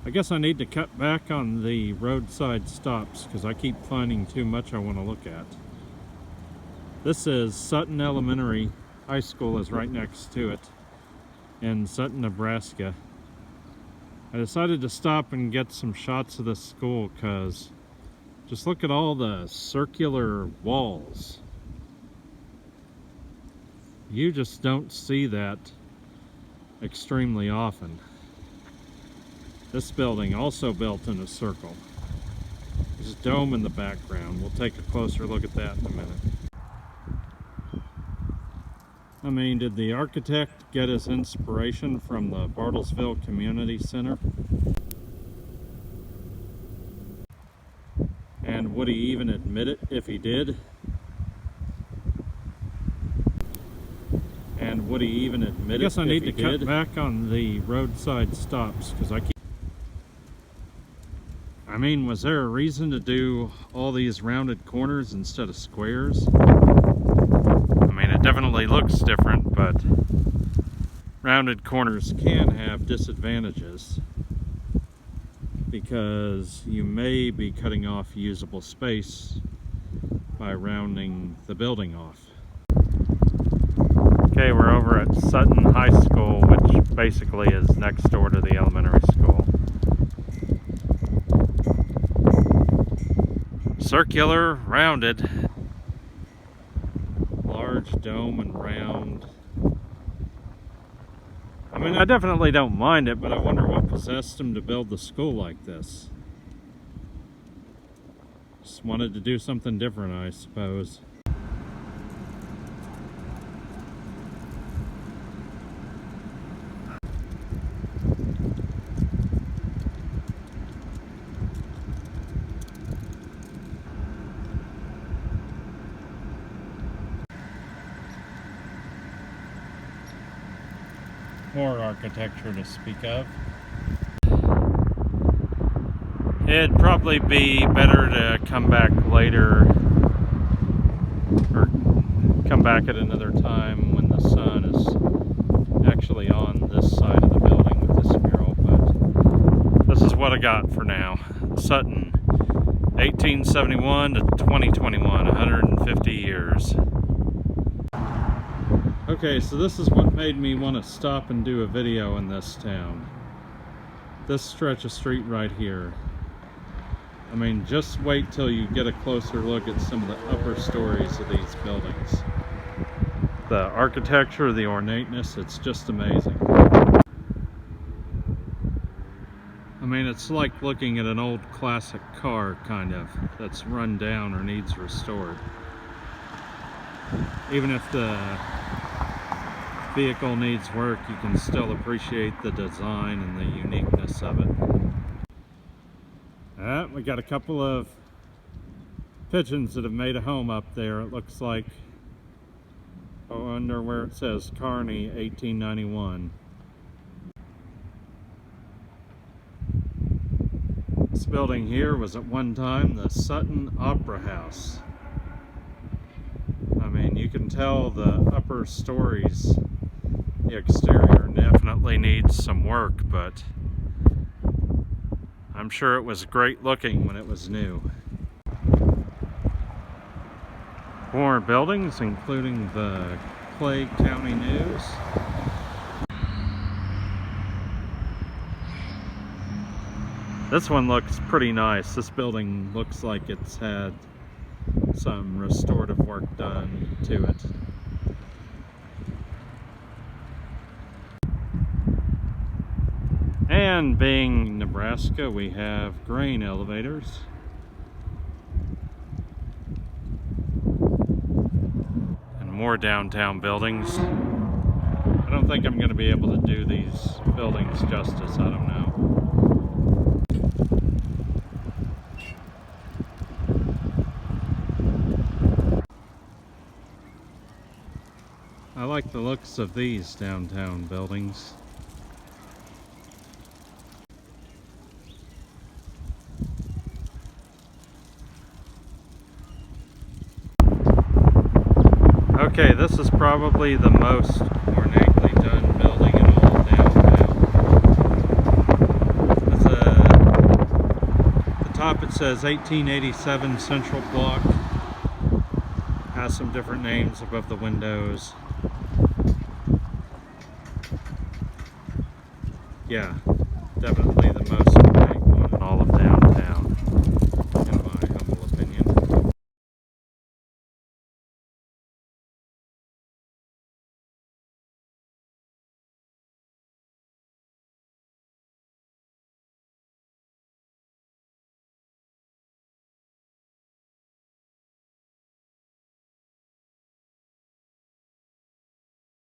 I guess I need to cut back on the roadside stops because I keep finding too much I want to look at. This is Sutton Elementary. High school is right next to it in Sutton, Nebraska. I decided to stop and get some shots of this school because just look at all the circular walls. You just don't see that extremely often. This building also built in a circle. There's a dome in the background. We'll take a closer look at that in a minute. I mean, did the architect get his inspiration from the Bartlesville Community Center? And would he even admit it if he did? And would he even admit it? I guess I need to cut back on the roadside stops because I mean, was there a reason to do all these rounded corners instead of squares? I mean, it definitely looks different, but rounded corners can have disadvantages because you may be cutting off usable space by rounding the building off. Okay, we're over at Sutton High School, which basically is next door to the elementary school. Circular, rounded, large dome and round. I mean, I definitely don't mind it, but I wonder what possessed him to build the school like this. Just wanted to do something different, I suppose. More architecture to speak of. It'd probably be better to come back later, or come back at another time when the sun is actually on this side of the building with this mural, but this is what I got for now. Sutton, 1871 to 2021, 150 years. Okay, so this is what made me want to stop and do a video in this town. This stretch of street right here. I mean, just wait till you get a closer look at some of the upper stories of these buildings. The architecture, the ornateness, it's just amazing. I mean, it's like looking at an old classic car, kind of, that's run down or needs restored. Even if the vehicle needs work, you can still appreciate the design and the uniqueness of it. We got a couple of pigeons that have made a home up there. It looks like under where it says Kearney 1891. This building here was at one time the Sutton Opera House. I mean, you can tell the upper stories, the exterior definitely needs some work, but I'm sure it was great looking when it was new. More buildings, including the Clay County News. This one looks pretty nice. This building looks like it's had some restorative work done to it. And being Nebraska, we have grain elevators. And more downtown buildings. I don't think I'm going to be able to do these buildings justice, I don't know. I like the looks of these downtown buildings. Okay, this is probably the most ornately done building in all of downtown. It's a top it says 1887 Central Block. Has some different names above the windows. Yeah, definitely the most